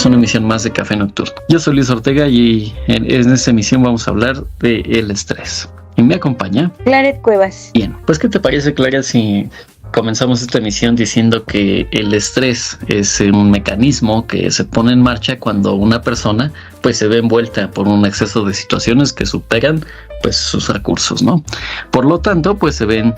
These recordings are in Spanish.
una emisión más de Café Nocturno. Yo soy Luis Ortega y en esta emisión vamos a hablar del estrés. Y me acompaña Claret Cuevas. Bien, pues ¿qué te parece, Clara, si comenzamos esta emisión diciendo que el estrés es un mecanismo que se pone en marcha cuando una persona pues se ve envuelta por un exceso de situaciones que superan pues sus recursos, ¿no? Por lo tanto, pues se ven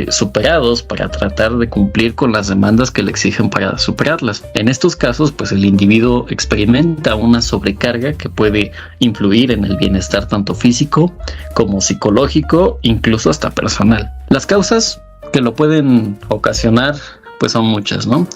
superados para tratar de cumplir con las demandas que le exigen para superarlas. En estos casos, pues el individuo experimenta una sobrecarga que puede influir en el bienestar tanto físico como psicológico, incluso hasta personal. Las causas que lo pueden ocasionar pues son muchas, ¿no?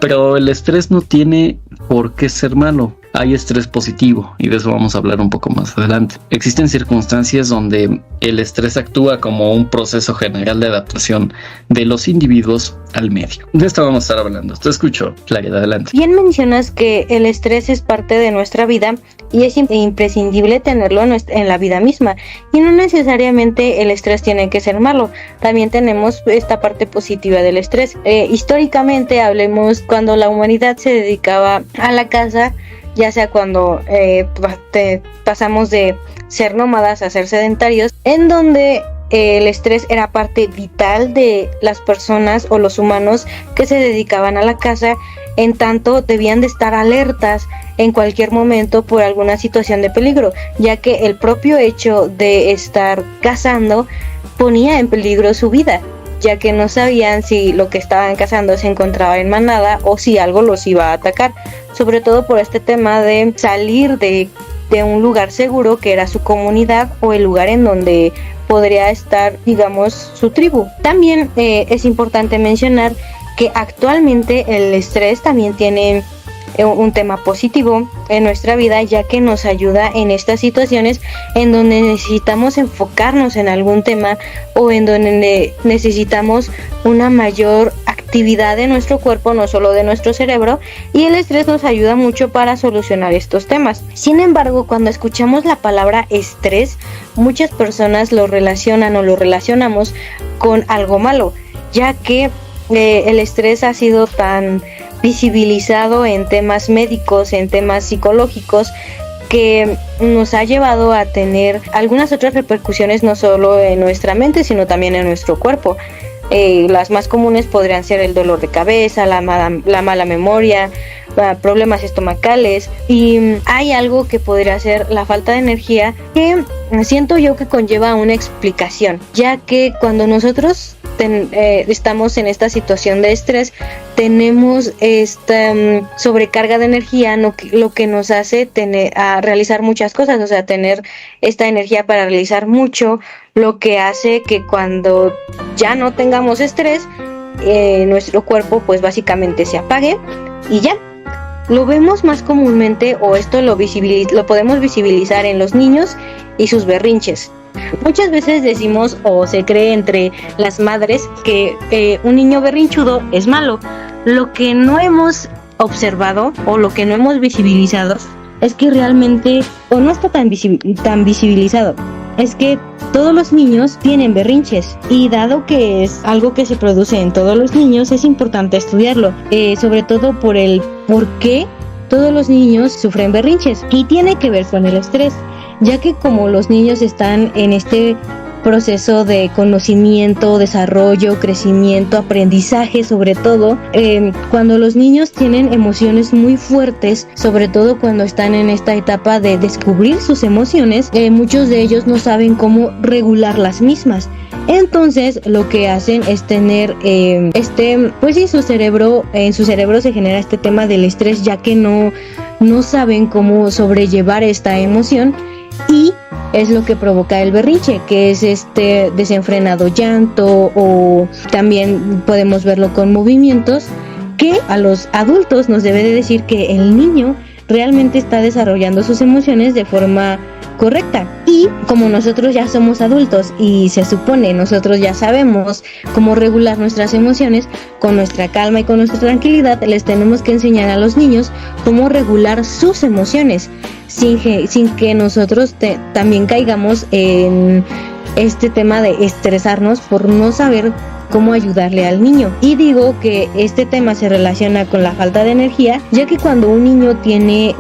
Pero el estrés no tiene por qué ser malo. Hay estrés positivo y de eso vamos a hablar un poco más adelante. Existen circunstancias donde el estrés actúa como un proceso general de adaptación de los individuos al medio. De esto vamos a estar hablando. Te escucho, Clara, adelante. Bien mencionas que el estrés es parte de nuestra vida y es imprescindible tenerlo en la vida misma. Y no necesariamente el estrés tiene que ser malo. También tenemos esta parte positiva del estrés. Históricamente hablemos cuando la humanidad se dedicaba a la caza, ya sea cuando pasamos de ser nómadas a ser sedentarios, en donde el estrés era parte vital de las personas o los humanos que se dedicaban a la caza, en tanto debían de estar alertas en cualquier momento por alguna situación de peligro, ya que el propio hecho de estar cazando ponía en peligro su vida, ya que no sabían si lo que estaban cazando se encontraba en manada o si algo los iba a atacar, sobre todo por este tema de salir de un lugar seguro que era su comunidad o el lugar en donde podría estar, digamos, su tribu. También es importante mencionar que actualmente el estrés también tiene un tema positivo en nuestra vida, ya que nos ayuda en estas situaciones en donde necesitamos enfocarnos en algún tema o en donde necesitamos una mayor actividad de nuestro cuerpo, no solo de nuestro cerebro, y el estrés nos ayuda mucho para solucionar estos temas. Sin embargo, cuando escuchamos la palabra estrés, muchas personas lo relacionan o lo relacionamos con algo malo, ya que el estrés ha sido tan visibilizado en temas médicos, en temas psicológicos, que nos ha llevado a tener algunas otras repercusiones no solo en nuestra mente, sino también en nuestro cuerpo. Las más comunes podrían ser el dolor de cabeza, la mala memoria, problemas estomacales, y hay algo que podría ser la falta de energía, que siento yo que conlleva una explicación, ya que cuando nosotros estamos en esta situación de estrés, tenemos esta sobrecarga de energía, lo que nos hace a realizar muchas cosas, o sea, tener esta energía para realizar mucho, lo que hace que cuando ya no tengamos estrés, nuestro cuerpo pues básicamente se apague y ya. Lo vemos más comúnmente, o esto lo podemos visibilizar en los niños y sus berrinches. Muchas veces decimos o se cree entre las madres que un niño berrinchudo es malo. Lo que no hemos observado o lo que no hemos visibilizado es que realmente, o no está tan visibilizado, es que todos los niños tienen berrinches, y dado que es algo que se produce en todos los niños, es importante estudiarlo, sobre todo por el por qué todos los niños sufren berrinches, y tiene que ver con el estrés, ya que como los niños están en este proceso de conocimiento, desarrollo, crecimiento, aprendizaje, sobre todo cuando los niños tienen emociones muy fuertes, sobre todo cuando están en esta etapa de descubrir sus emociones, muchos de ellos no saben cómo regular las mismas. Entonces lo que hacen es tener en su cerebro se genera este tema del estrés, ya que no saben cómo sobrellevar esta emoción, y es lo que provoca el berrinche, que es este desenfrenado llanto, o también podemos verlo con movimientos que a los adultos nos debe de decir que el niño realmente está desarrollando sus emociones de forma correcta. Y como nosotros ya somos adultos y se supone nosotros ya sabemos cómo regular nuestras emociones, con nuestra calma y con nuestra tranquilidad les tenemos que enseñar a los niños cómo regular sus emociones sin que nosotros también caigamos en este tema de estresarnos por no saber cómo ayudarle al niño. Y digo que este tema se relaciona con la falta de energía, ya que cuando un niño tiene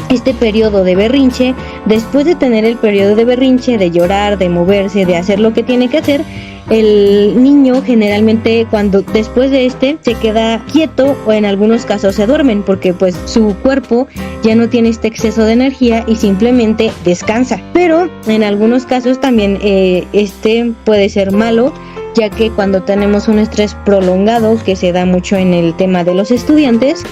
este periodo de berrinche, después de tener el periodo de berrinche, de llorar, de moverse, de hacer lo que tiene que hacer, el niño generalmente cuando después de se queda quieto o en algunos casos se duermen porque pues su cuerpo ya no tiene este exceso de energía y simplemente descansa. Pero en algunos casos también puede ser malo, ya que cuando tenemos un estrés prolongado, que se da mucho en el tema de los estudiantes,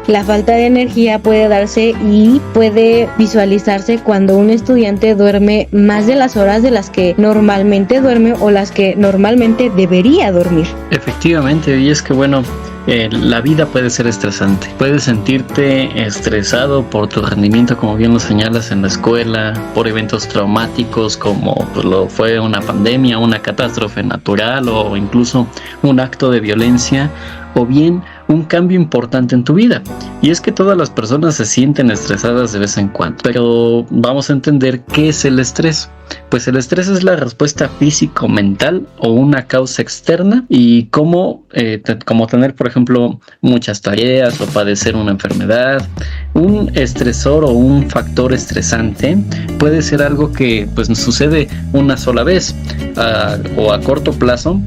la falta de energía puede darse y puede visualizarse cuando un estudiante duerme más de las horas de las que normalmente duerme o las que normalmente debería dormir. Efectivamente, y es que la vida puede ser estresante. Puedes sentirte estresado por tu rendimiento, como bien lo señalas, en la escuela, por eventos traumáticos como lo fue una pandemia, una catástrofe natural o incluso un acto de violencia, o bien un cambio importante en tu vida. Y es que todas las personas se sienten estresadas de vez en cuando, pero vamos a entender qué es el estrés. Pues el estrés es la respuesta físico-mental o una causa externa, y como tener, por ejemplo, muchas tareas o padecer una enfermedad. Un estresor o un factor estresante puede ser algo que pues sucede una sola vez o a corto plazo,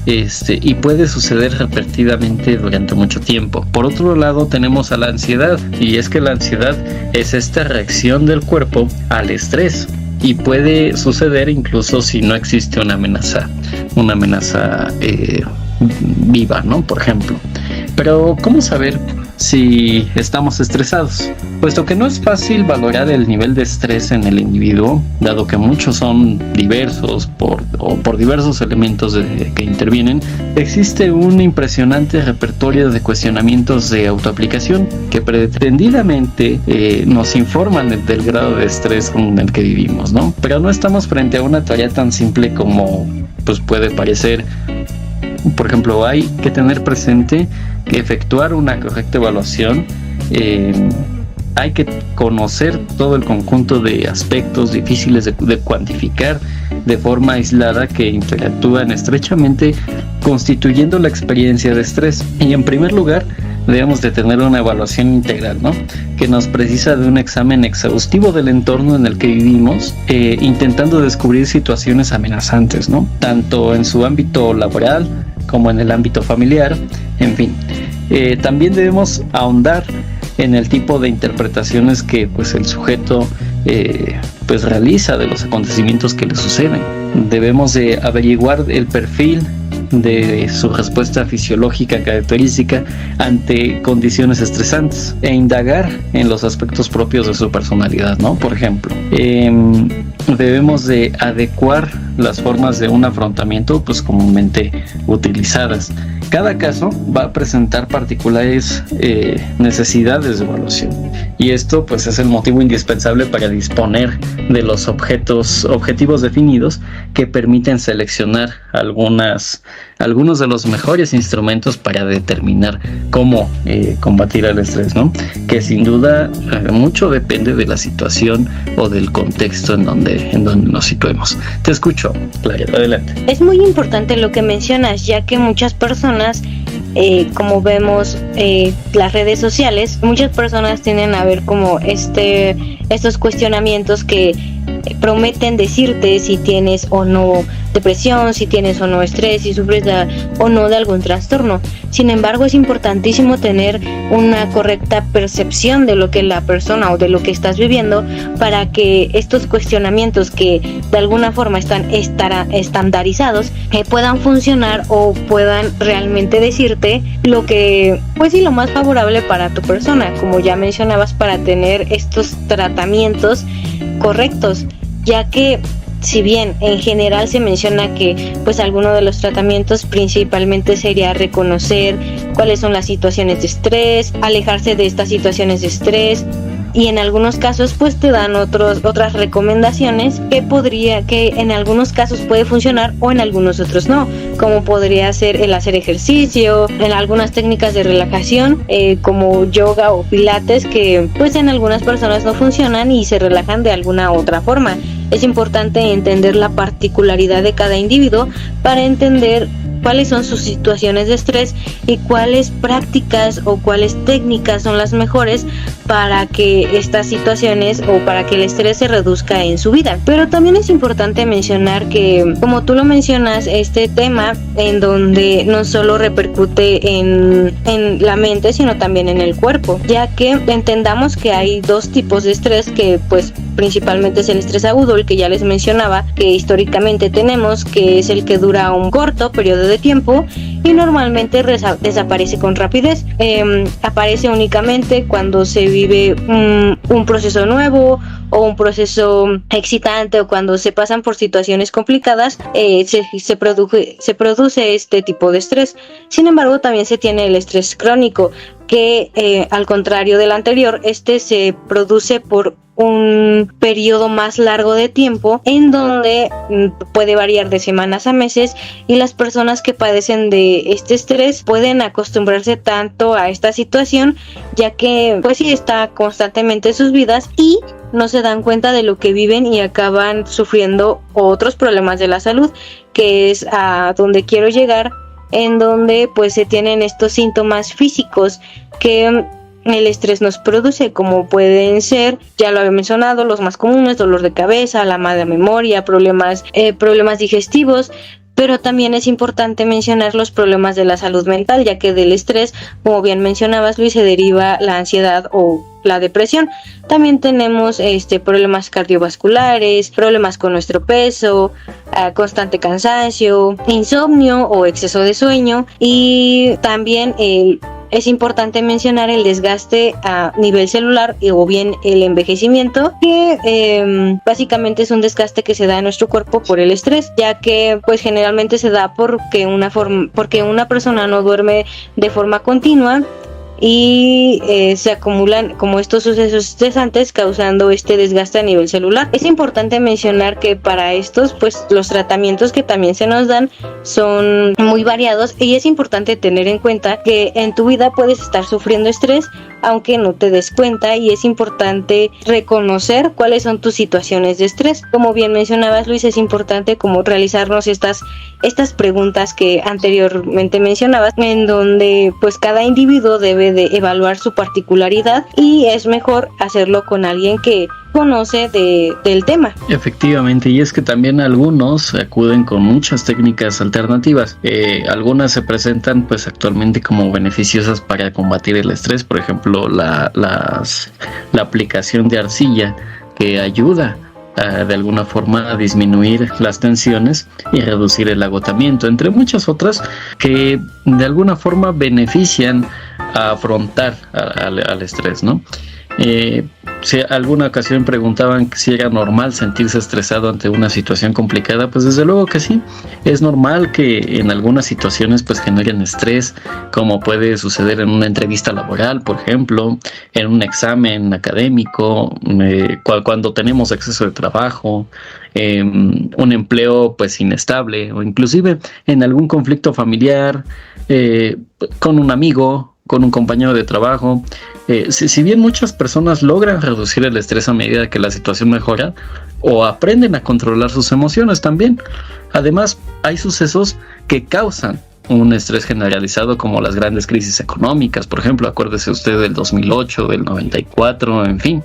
y puede suceder repetidamente durante mucho tiempo. Por otro lado tenemos a la ansiedad, y es que la ansiedad es esta reacción del cuerpo al estrés, y puede suceder incluso si no existe una amenaza viva, ¿no? Por ejemplo. Pero ¿cómo saber si estamos estresados? Puesto que no es fácil valorar el nivel de estrés en el individuo, dado que muchos son diversos por diversos elementos que intervienen, existe un impresionante repertorio de cuestionamientos de autoaplicación que pretendidamente nos informan del grado de estrés con el que vivimos, ¿no? Pero no estamos frente a una tarea tan simple como pues puede parecer. Por ejemplo, hay que tener presente que efectuar una correcta evaluación, hay que conocer todo el conjunto de aspectos difíciles de cuantificar de forma aislada que interactúan estrechamente constituyendo la experiencia de estrés. Y en primer lugar, debemos de tener una evaluación integral, ¿no? Que nos precisa de un examen exhaustivo del entorno en el que vivimos, intentando descubrir situaciones amenazantes, ¿no? Tanto en su ámbito laboral como en el ámbito familiar, en fin. También debemos ahondar en el tipo de interpretaciones que pues el sujeto pues realiza de los acontecimientos que le suceden. Debemos de averiguar el perfil de su respuesta fisiológica característica ante condiciones estresantes e indagar en los aspectos propios de su personalidad, ¿no? Por ejemplo, debemos de adecuar las formas de un afrontamiento pues comúnmente utilizadas. Cada caso va a presentar particulares necesidades de evaluación, y esto pues es el motivo indispensable para disponer de los objetivos definidos que permiten seleccionar algunos de los mejores instrumentos para determinar cómo combatir el estrés, ¿no? Que sin duda mucho depende de la situación o del contexto en donde nos situemos. Te escucho, Clara, adelante. Es muy importante lo que mencionas, ya que muchas personas, como vemos las redes sociales, muchas personas tienden a ver como estos cuestionamientos que prometen decirte si tienes o no depresión, si tienes o no estrés, si sufres o no de algún trastorno. Sin embargo, es importantísimo tener una correcta percepción de lo que la persona o de lo que estás viviendo, para que estos cuestionamientos que de alguna forma están estandarizados puedan funcionar o puedan realmente decirte lo que, pues sí, lo más favorable para tu persona, como ya mencionabas, para tener estos tratamientos correctos, ya que si bien en general se menciona que pues alguno de los tratamientos principalmente sería reconocer cuáles son las situaciones de estrés, alejarse de estas situaciones de estrés, y en algunos casos pues te dan otras recomendaciones que en algunos casos puede funcionar o en algunos otros no, como podría ser el hacer ejercicio, en algunas técnicas de relajación como yoga o pilates, que pues en algunas personas no funcionan y se relajan de alguna otra forma. Es importante entender la particularidad de cada individuo para entender cuáles son sus situaciones de estrés y cuáles prácticas o cuáles técnicas son las mejores para que estas situaciones o para que el estrés se reduzca en su vida. Pero también es importante mencionar que, como tú lo mencionas, este tema en donde no solo repercute en la mente, sino también en el cuerpo, ya que entendamos que hay dos tipos de estrés, que pues principalmente es el estrés agudo, el que ya les mencionaba, que históricamente tenemos, que es el que dura un corto periodo de tiempo y normalmente desaparece con rapidez. Aparece únicamente cuando se vive un proceso nuevo o un proceso excitante, o cuando se pasan por situaciones complicadas, se produce este tipo de estrés. Sin embargo, también se tiene el estrés crónico, que al contrario del anterior, este se produce por un periodo más largo de tiempo, en donde puede variar de semanas a meses, y las personas que padecen de este estrés pueden acostumbrarse tanto a esta situación, ya que pues sí está constantemente en sus vidas y no se dan cuenta de lo que viven y acaban sufriendo otros problemas de la salud, que es a donde quiero llegar, en donde pues se tienen estos síntomas físicos que el estrés nos produce, como pueden ser, ya lo había mencionado, los más comunes: dolor de cabeza, la mala memoria, problemas digestivos. Pero también es importante mencionar los problemas de la salud mental, ya que del estrés, como bien mencionabas, Luis, se deriva la ansiedad o la depresión. También tenemos problemas cardiovasculares, problemas con nuestro peso, constante cansancio, insomnio o exceso de sueño, y también es importante mencionar el desgaste a nivel celular o bien el envejecimiento, que básicamente es un desgaste que se da en nuestro cuerpo por el estrés, ya que pues generalmente se da porque una persona no duerme de forma continua y se acumulan como estos sucesos estresantes, causando este desgaste a nivel celular. Es importante mencionar que para estos pues los tratamientos que también se nos dan son muy variados, y es importante tener en cuenta que en tu vida puedes estar sufriendo estrés aunque no te des cuenta, y es importante reconocer cuáles son tus situaciones de estrés. Como bien mencionabas, Luis, es importante como realizarnos estas preguntas que anteriormente mencionabas, en donde pues cada individuo debe de evaluar su particularidad, y es mejor hacerlo con alguien que conoce del tema. Efectivamente, y es que también algunos acuden con muchas técnicas alternativas. Algunas se presentan pues actualmente como beneficiosas para combatir el estrés, por ejemplo la aplicación de arcilla, que ayuda de alguna forma a disminuir las tensiones y reducir el agotamiento, entre muchas otras que de alguna forma benefician a afrontar al estrés, ¿no? Si alguna ocasión preguntaban si era normal sentirse estresado ante una situación complicada, pues desde luego que sí. Es normal que en algunas situaciones pues generen estrés, como puede suceder en una entrevista laboral, por ejemplo, en un examen académico, cuando tenemos exceso de trabajo, un empleo pues inestable, o inclusive en algún conflicto familiar, con un amigo, con un compañero de trabajo. Si bien muchas personas logran reducir el estrés a medida que la situación mejora, o aprenden a controlar sus emociones también. Además, hay sucesos que causan un estrés generalizado, como las grandes crisis económicas, por ejemplo. Acuérdese usted del 2008, del 94, en fin,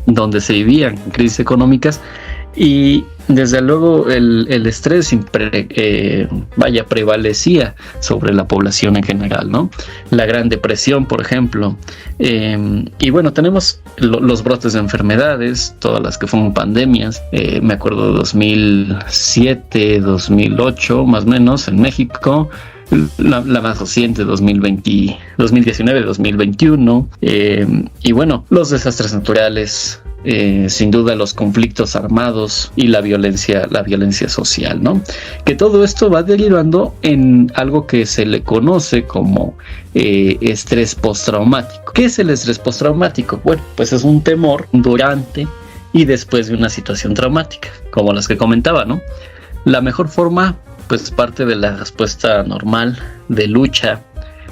donde se vivían crisis económicas. Y desde luego el estrés prevalecía sobre la población en general, ¿no? La Gran Depresión, por ejemplo. Y bueno, tenemos los brotes de enfermedades, todas las que fueron pandemias. Me acuerdo de 2007, 2008, más o menos, en México. La más reciente, 2019, 2021. Y bueno, los desastres naturales, sin duda los conflictos armados y la violencia social, ¿no? Que todo esto va derivando en algo que se le conoce como estrés postraumático. ¿Qué es el estrés postraumático? Bueno, pues es un temor durante y después de una situación traumática, como las que comentaba, ¿no? La mejor forma, pues, parte de la respuesta normal de lucha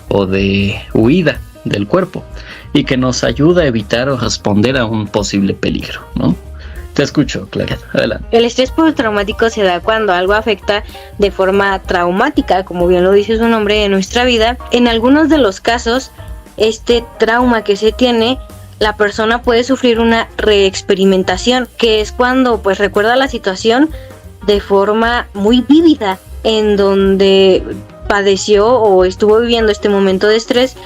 o de huida del cuerpo, y que nos ayuda a evitar o responder a un posible peligro, ¿no? Te escucho, Clara, adelante. El estrés postraumático se da cuando algo afecta de forma traumática, como bien lo dice su nombre, en nuestra vida. En algunos de los casos, este trauma que se tiene, la persona puede sufrir una reexperimentación, que es cuando pues recuerda la situación de forma muy vívida, en donde padeció o estuvo viviendo este momento de estrés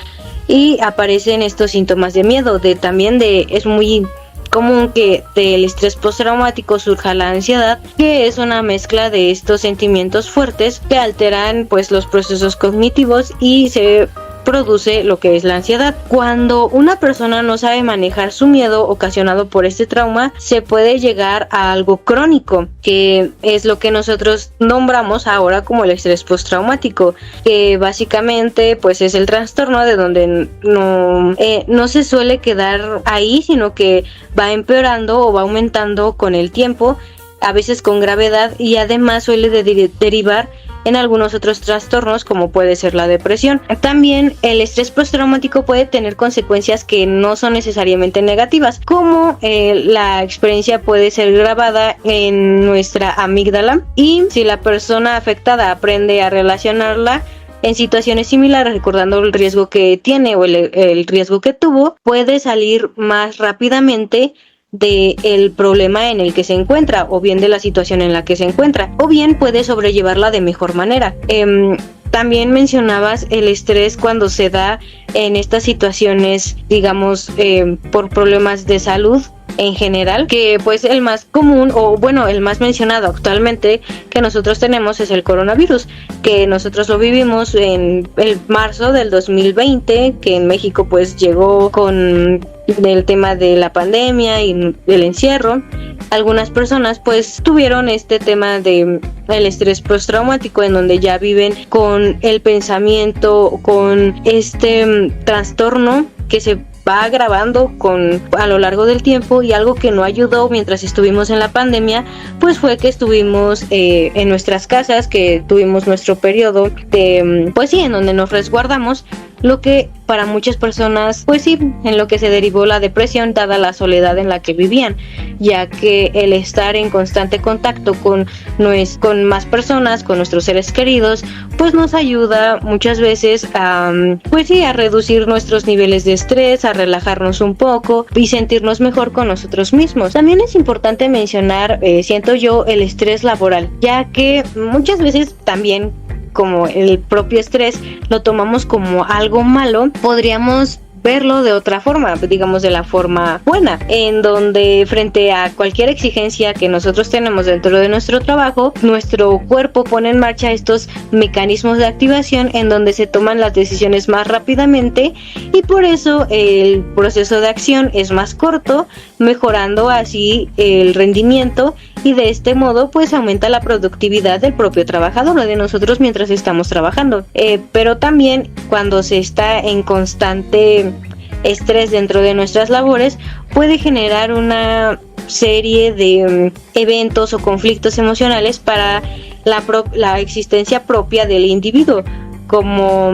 y aparecen estos síntomas de miedo. Es muy común que del estrés postraumático surja la ansiedad, que es una mezcla de estos sentimientos fuertes que alteran pues los procesos cognitivos y se produce lo que es la ansiedad. Cuando una persona no sabe manejar su miedo ocasionado por este trauma, se puede llegar a algo crónico, que es lo que nosotros nombramos ahora como el estrés postraumático, que básicamente pues es el trastorno de donde no se suele quedar ahí, sino que va empeorando o va aumentando con el tiempo, a veces con gravedad, y además suele derivar en algunos otros trastornos como puede ser la depresión. También el estrés postraumático puede tener consecuencias que no son necesariamente negativas, como la experiencia puede ser grabada en nuestra amígdala, y si la persona afectada aprende a relacionarla en situaciones similares, recordando el riesgo que tiene o el riesgo que tuvo, puede salir más rápidamente del problema en el que se encuentra, o bien de la situación en la que se encuentra, o bien puede sobrellevarla de mejor manera. También mencionabas el estrés cuando se da en estas situaciones, digamos, por problemas de salud en general, que pues el más común, o bueno, el más mencionado actualmente que nosotros tenemos es el coronavirus, que nosotros lo vivimos en el marzo del 2020, que en México pues llegó con el tema de la pandemia y el encierro. Algunas personas pues tuvieron este tema de el estrés postraumático, en donde ya viven con el pensamiento, con este trastorno que se va agravando a lo largo del tiempo, y algo que no ayudó mientras estuvimos en la pandemia pues fue que estuvimos en nuestras casas, que tuvimos nuestro periodo de pues sí, en donde nos resguardamos, lo que para muchas personas pues sí, en lo que se derivó la depresión, dada la soledad en la que vivían, ya que el estar en constante contacto con más personas, con nuestros seres queridos, pues nos ayuda muchas veces a pues sí, a reducir nuestros niveles de estrés, a relajarnos un poco y sentirnos mejor con nosotros mismos. También es importante mencionar, siento yo, el estrés laboral, ya que muchas veces también, como el propio estrés lo tomamos como algo malo, podríamos verlo de otra forma, digamos de la forma buena, en donde frente a cualquier exigencia que nosotros tenemos dentro de nuestro trabajo, nuestro cuerpo pone en marcha estos mecanismos de activación en donde se toman las decisiones más rápidamente, y por eso el proceso de acción es más corto, mejorando así el rendimiento, y de este modo pues aumenta la productividad del propio trabajador, de nosotros mientras estamos trabajando. Pero también cuando se está en constante estrés dentro de nuestras labores, puede generar una serie de eventos o conflictos emocionales para la existencia propia del individuo, como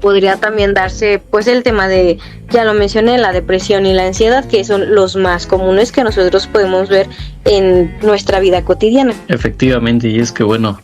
podría también darse pues el tema de, ya lo mencioné, la depresión y la ansiedad, que son los más comunes que nosotros podemos ver en nuestra vida cotidiana. Efectivamente, y es que bueno,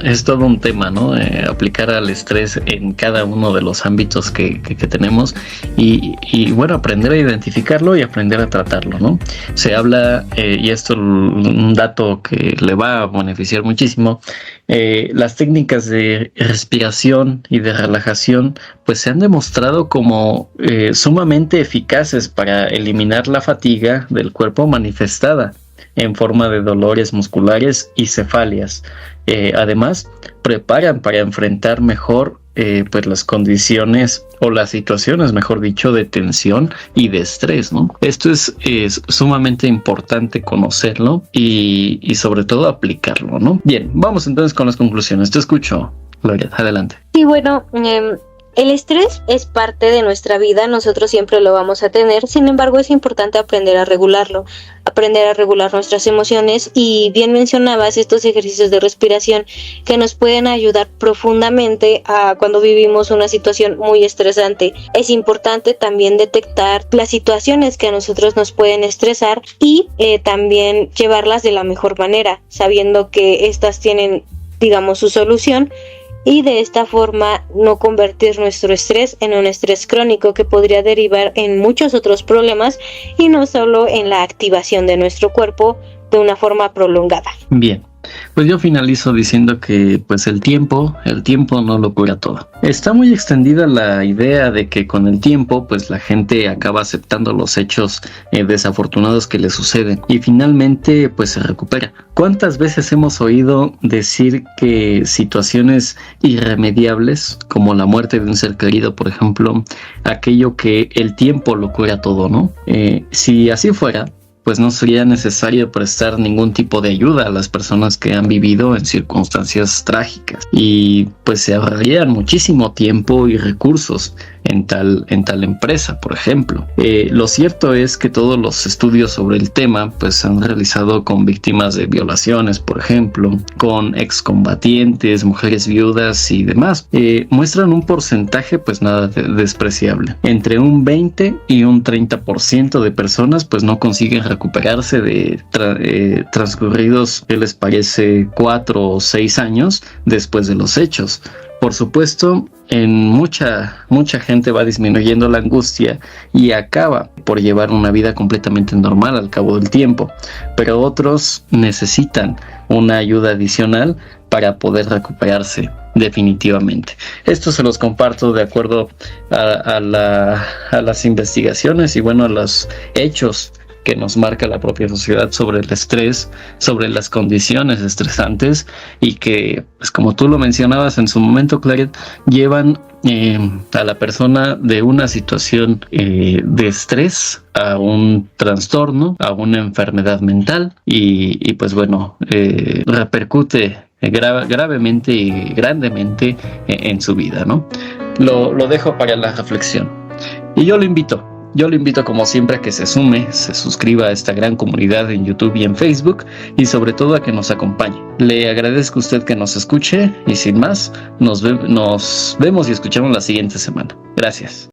es todo un tema, ¿no? Aplicar al estrés en cada uno de los ámbitos que tenemos, y bueno, aprender a identificarlo y aprender a tratarlo, ¿no? Se habla, y esto es un dato que le va a beneficiar muchísimo, las técnicas de respiración y de relajación pues se han demostrado como sumamente eficaces para eliminar la fatiga del cuerpo manifestada en forma de dolores musculares y cefalias. Además, preparan para enfrentar mejor pues las condiciones o las situaciones, mejor dicho, de tensión y de estrés, ¿no? Esto es sumamente importante conocerlo y sobre todo aplicarlo, ¿no? Bien, vamos entonces con las conclusiones. Te escucho, Gloria, adelante. Sí, bueno, El estrés es parte de nuestra vida, nosotros siempre lo vamos a tener, sin embargo es importante aprender a regularlo, aprender a regular nuestras emociones y bien mencionabas estos ejercicios de respiración que nos pueden ayudar profundamente a cuando vivimos una situación muy estresante. Es importante también detectar las situaciones que a nosotros nos pueden estresar y también llevarlas de la mejor manera, sabiendo que estas tienen, digamos, su solución, y de esta forma no convertir nuestro estrés en un estrés crónico que podría derivar en muchos otros problemas y no solo en la activación de nuestro cuerpo de una forma prolongada. Bien, pues yo finalizo diciendo que pues el tiempo no lo cura todo. Está muy extendida la idea de que con el tiempo pues la gente acaba aceptando los hechos desafortunados que le suceden y finalmente pues se recupera. ¿Cuántas veces hemos oído decir que situaciones irremediables como la muerte de un ser querido, por ejemplo, aquello que el tiempo lo cura todo, ¿no? Si así fuera, pues no sería necesario prestar ningún tipo de ayuda a las personas que han vivido en circunstancias trágicas y pues se ahorrarían muchísimo tiempo y recursos en tal empresa, por ejemplo. Lo cierto es que todos los estudios sobre el tema pues se han realizado con víctimas de violaciones, por ejemplo, con excombatientes, mujeres viudas y demás. Muestran un porcentaje pues nada despreciable. Entre un 20 y un 30% de personas pues no consiguen recuperarse de transcurridos, ¿qué les parece? 4 o 6 años después de los hechos. Por supuesto, en mucha gente va disminuyendo la angustia y acaba por llevar una vida completamente normal al cabo del tiempo, pero otros necesitan una ayuda adicional para poder recuperarse definitivamente. Esto se los comparto de acuerdo a las investigaciones y bueno, a los hechos que nos marca la propia sociedad sobre el estrés, sobre las condiciones estresantes y que, pues como tú lo mencionabas en su momento, Claret, llevan a la persona de una situación de estrés a un trastorno, a una enfermedad mental y pues bueno, repercute gravemente y grandemente en su vida, ¿no? Lo dejo para la reflexión. Y yo lo invito como siempre a que se sume, se suscriba a esta gran comunidad en YouTube y en Facebook y sobre todo a que nos acompañe. Le agradezco a usted que nos escuche y sin más, nos vemos y escuchamos la siguiente semana. Gracias.